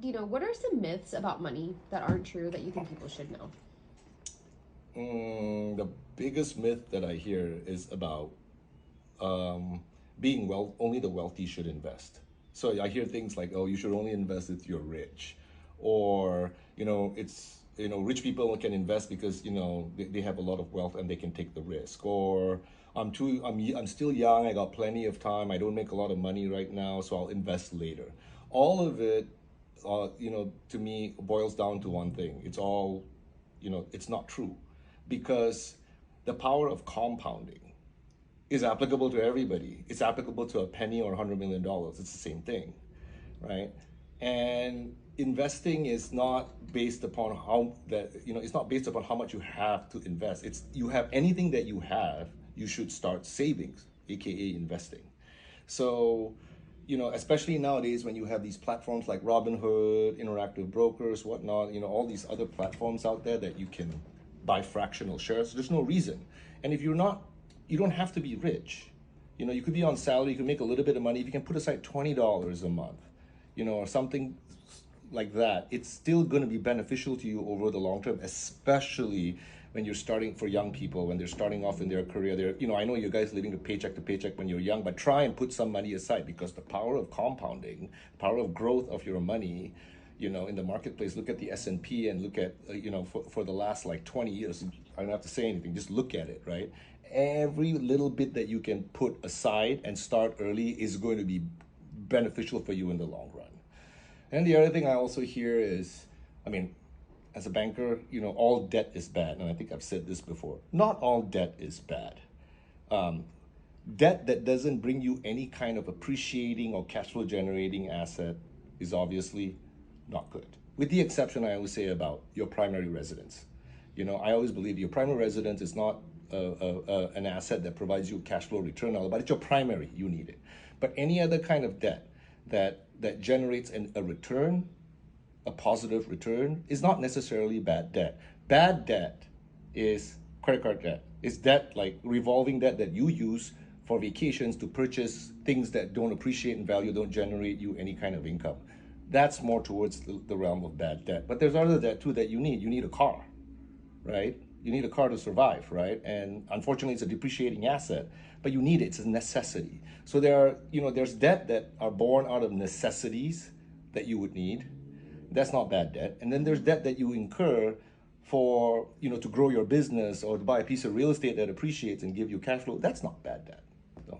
Dino, what are some myths about money that aren't true that you think people should know? The biggest myth that I hear is about um, being only the wealthy should invest. So I hear things like, oh, you should only invest if you're rich, or rich people can invest because they have a lot of wealth and they can take the risk, or I'm still young, I got plenty of time, I don't make a lot of money right now, so I'll invest later. All of it, to me boils down to one thing. It's all, it's not true, because the power of compounding is applicable to everybody. It's applicable to a penny or $100 million. It's the same thing, right? And investing is not based upon it's not based upon how much you have to invest. It's you have anything that you have, you should start savings, aka investing. So, especially nowadays when you have these platforms like Robinhood, Interactive Brokers, whatnot, all these other platforms out there that you can buy fractional shares. There's no reason. And if you're not, you don't have to be rich. You could be on salary, you can make a little bit of money. If you can put aside $20 a month, or something like that, it's still going to be beneficial to you over the long term, especially when you're starting, for young people, when they're starting off in their career. I know you guys living to paycheck when you're young, but try and put some money aside, because the power of compounding, power of growth of your money, in the marketplace. Look at the S&P and look at, for the last like 20 years. I don't have to say anything, just look at it, right? Every little bit that you can put aside and start early is going to be beneficial for you in the long run. And the other thing I also hear is, I mean, as a banker, all debt is bad. And I think I've said this before. Not all debt is bad. Um, Debt that doesn't bring you any kind of appreciating or cash flow generating asset is obviously not good. With the exception, I always say, about your primary residence. I always believe your primary residence is not an asset that provides you cash flow return, but it's your primary. You need it. But any other kind of debt that generates a return, a positive return, is not necessarily bad debt. Bad debt is credit card debt. It's debt, like revolving debt, that you use for vacations to purchase things that don't appreciate in value, don't generate you any kind of income. That's more towards the realm of bad debt. But there's other debt too that you need. You need a car, right? You need a car to survive, right? And unfortunately, it's a depreciating asset, but you need it. It's a necessity. So there's debt that are born out of necessities that you would need. That's not bad debt. And then there's debt that you incur for, to grow your business or to buy a piece of real estate that appreciates and give you cash flow. That's not bad debt. So,